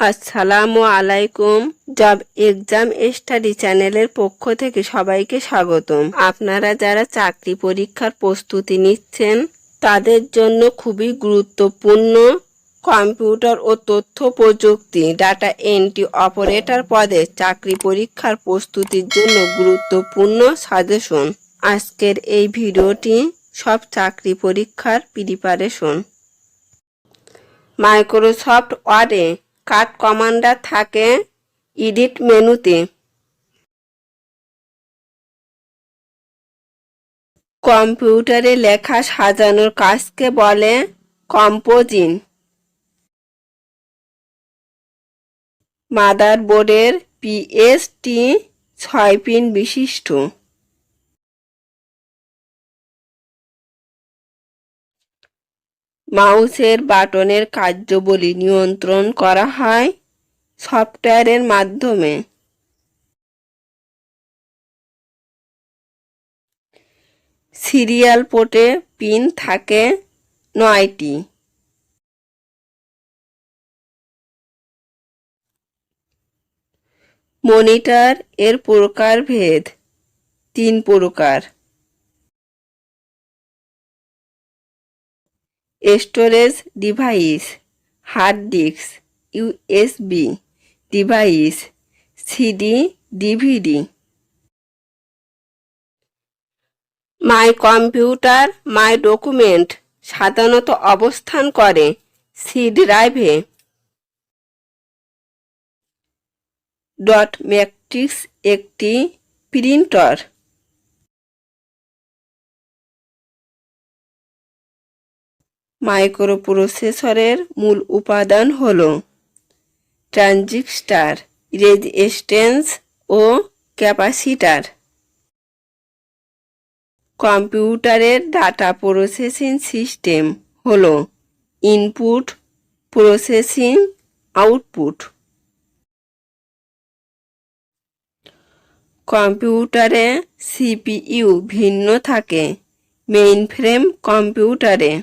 আসসালামু আলাইকুম। Job exam study চ্যানেলের পক্ষ থেকে সবাইকে স্বাগতম। আপনারা যারা চাকরি পরীক্ষার প্রস্তুতি নিচ্ছেন তাদের জন্য খুবই গুরুত্বপূর্ণ কম্পিউটার ও তথ্য প্রযুক্তি ডাটা এন্ট্রি অপারেটর পদে চাকরি পরীক্ষার প্রস্তুতির জন্য গুরুত্বপূর্ণ সাজেশন। আজকের এই ভিডিওটি সব চাকরি পরীক্ষার প্রিপারেশন। মাইক্রোসফট ওয়ার্ডে কাট কমান্ডার থাকে এডিট মেনুতে। কম্পিউটারে লেখা সাজানোর কাজকে বলে কম্পোজিং। মাদারবোর্ডের পিএসটি 6 পিন বিশিষ্ট। মাউসের বাটনের কার্যাবলী নিয়ন্ত্রণ করা হয় সফটওয়্যারের মাধ্যমে। সিরিয়াল পোর্টে পিন থাকে 9টি। মনিটর এর প্রকারভেদ 3 প্রকার। Storage device, hard disk, USB device, CD, DVD. My computer my document সাধারণত অবস্থান করে সি ড্রাইভে। ডট ম্যাট্রিক্স একটি প্রিন্টার। মাইক্রোপ্রসেসরের মূল উপাদান হল ট্রানজিস্টর, রেজিস্ট্যান্স ও ক্যাপাসিটর। কম্পিউটারের ডাটা প্রসেসিং সিস্টেম হল ইনপুট, প্রসেসিং, আউটপুট। কম্পিউটারে সিপিইউ ভিন্ন থাকে মেইনফ্রেম কম্পিউটারে।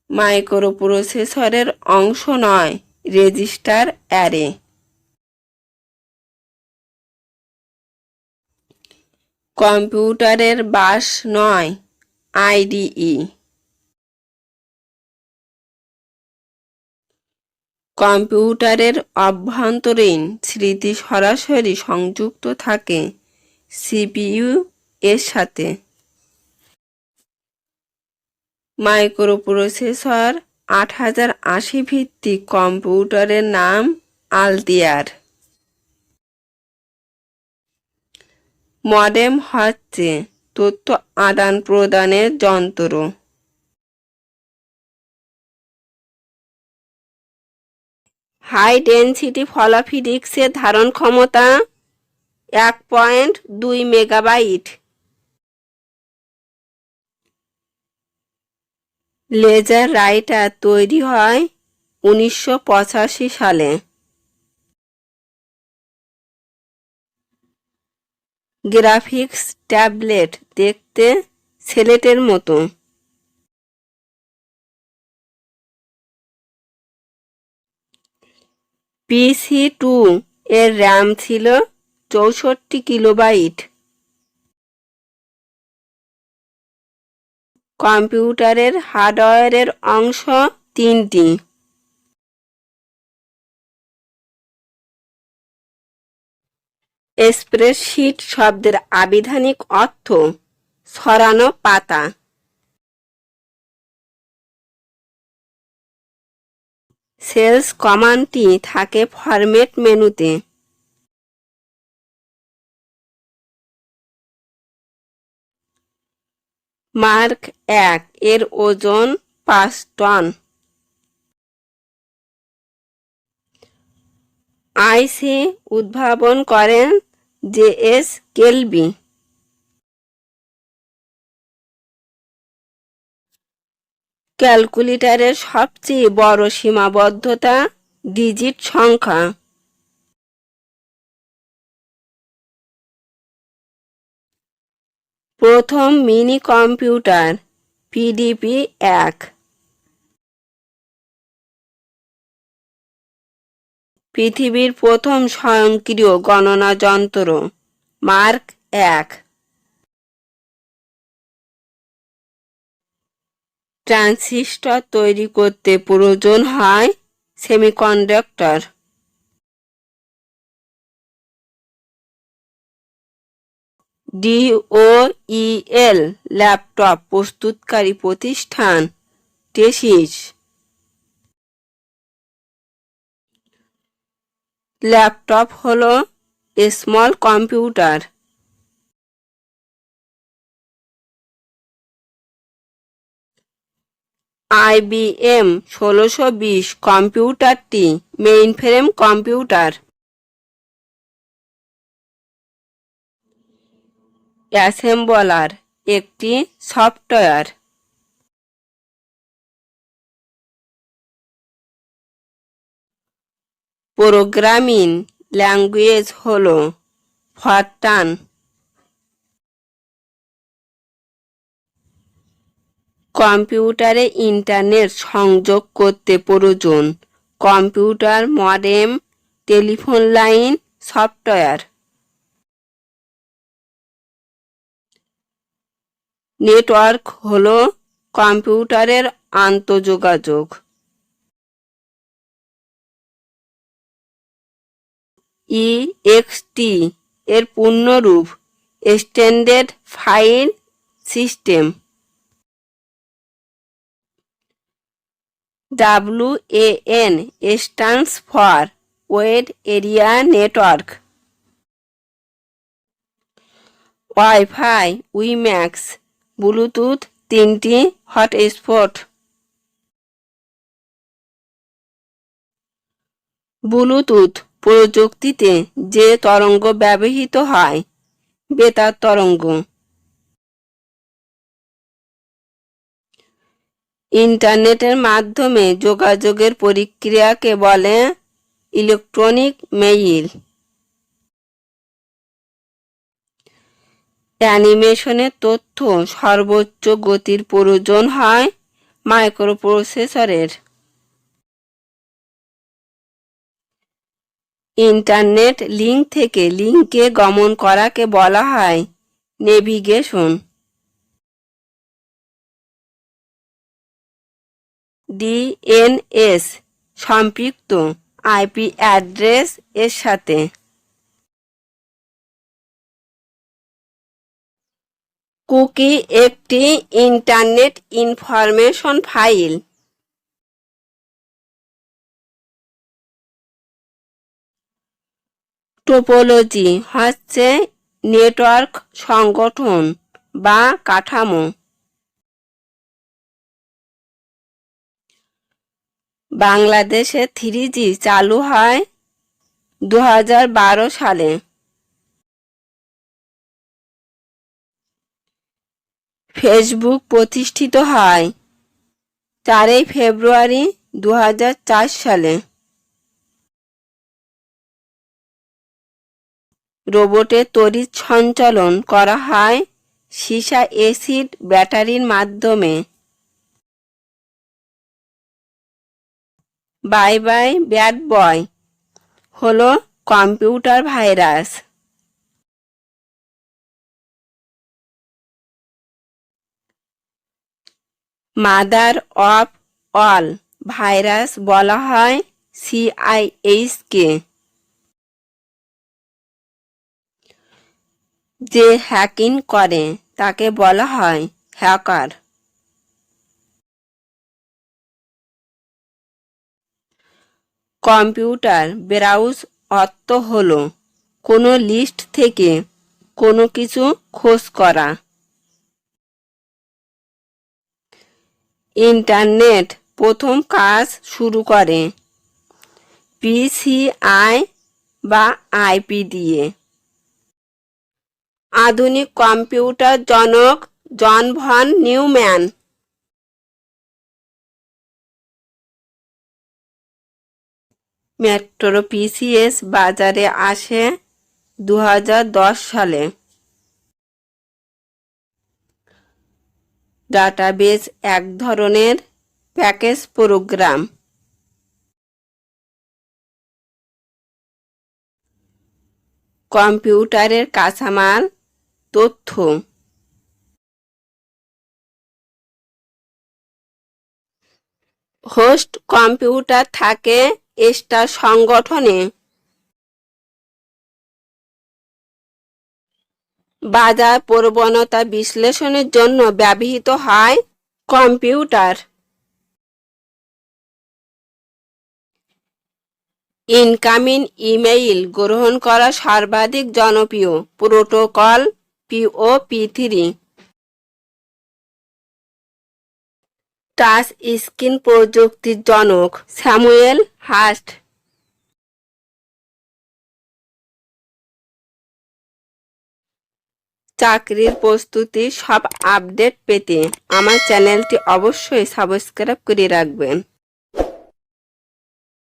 মাইক্রোপ্রসেসরের অংশ নয় রেজিস্টার অ্যারে। কম্পিউটারের বাস নয় আইডিই। কম্পিউটারের অভ্যন্তরীণ স্মৃতি সরাসরি সংযুক্ত থাকে সিপিইউ এর সাথে। মাইক্রোপ্রসেসর 8080 ভিত্তিক কম্পিউটারের নাম আলতিয়ার। মডেম হচ্ছে তথ্য আদান প্রদানের যন্ত্র। হাই ডেনসিটি ফ্লপি ডিস্কের ধারণ ক্ষমতা 1.2 মেগাবাইট। লেজার রাইটার তৈরি হয় 1985 সালে। গ্রাফিক্স ট্যাবলেট দেখতে স্লেটের মতো। PC2 এর র্যাম ছিল 64 কিলোবাইট। কম্পিউটারের হার্ডওয়্যারের অংশ 3টি। স্প্রেডশিট শব্দের আবিধানিক অর্থ ছড়ানো পাতা। সেলস কমান্ডটি থাকে ফরম্যাট মেনুতে। মার্ক 1 এর ওজন 5 টন। আইসি উদ্ভাবন করেন জে.এস. কেলবি। ক্যালকুলেটরের সবচেয়ে বড় সীমাবদ্ধতা ডিজিট সংখ্যা। প্রথম মিনি কম্পিউটার PDP-1। পৃথিবীর প্রথম স্বয়ংক্রিয় গণনা যন্ত্র মার্ক 1। ট্রানজিস্টর তৈরি করতে প্রয়োজন হয় সেমিকন্ডাক্টর। DOEL ল্যাপটপ প্রস্তুতকারী প্রতিষ্ঠান টেসিস। ল্যাপটপ হলো স্মল কম্পিউটার। IBM 1620 কম্পিউটারটি মেইনফ্রেম কম্পিউটার। অ্যাসেম্বলার একটি সফটওয়্যার। প্রোগ্রামিং ল্যাঙ্গুয়েজ হলো ফরট্রান। কম্পিউটারে ইন্টারনেট সংযোগ করতে প্রয়োজন computer modem, telephone line, software. Network হলো কম্পিউটারের আন্তঃযোগাযোগ। EXT এর পূর্ণরূপ extended file system. WAN stands for Wide Area Network. WiFi, WiMAX, Bluetooth 3টি হটস্পট। ব্লুটুথ প্রযুক্তিতে যে তরঙ্গ ব্যবহৃত হয় বেতার তরঙ্গ। ইন্টারনেটের মাধ্যমে যোগাযোগের প্রক্রিয়াকে বলে ইলেকট্রনিক মেইল। অ্যানিমেশনের তথ্য সর্বোচ্চ গতির প্রয়োজন হয় মাইক্রোপ্রসেসরের। ইন্টারনেট লিঙ্ক থেকে লিঙ্কে গমন করাকে বলা হয় নেভিগেশন। DNS সম্পৃক্ত আইপি অ্যাড্রেস এর সাথে। কুকি একটি ইন্টারনেট ইনফরমেশন ফাইল। টোপোলজি হচ্ছে নেটওয়ার্ক সংগঠন বা কাঠামো। বাংলাদেশে 3G চালু হয় 2012 সালে। ফেসবুক প্রতিষ্ঠিত হয় 4 ফেব্রুয়ারি 2004 সালে। রোবটের তড়িৎ সঞ্চালন করা হয় সীসা অ্যাসিড ব্যাটারির মাধ্যমে। বাই বাই ব্যাড বয় হলো computer virus. Mother of all virus বলা হয় CIH কে। যে হ্যাকিং করে তাকে বলা হয় হ্যাকার। কম্পিউটার ব্রাউজ অর্থ হলো কোনো লিস্ট থেকে কোনো কিছু খোঁজ করা। ইন্টারনেট প্রথম কাজ শুরু করে PCI বা IP দিয়ে। আধুনিক কম্পিউটার জনক John von Neumann. Metro PCS বাজারে আসে 2010 সালে। ডাটাবেজ এক ধরনের প্যাকেজ প্রোগ্রাম। কম্পিউটারের কাঁচামাল, তথ্য। হোস্ট কম্পিউটার থাকে স্টার সংগঠনে। বাজার প্রবণতা বিশ্লেষণের জন্য ব্যবহৃত হয় কম্পিউটার। ইনকামিং ইমেইল গ্রহণ করা সর্বাধিক জনপ্রিয় প্রোটোকল POP3। টাচ স্ক্রিন প্রযুক্তির জনক স্যামুয়েল হাস্ট। চাকরির প্রস্তুতির সব আপডেট পেতে আমার চ্যানেলটি অবশ্যই সাবস্ক্রাইব করে রাখবেন।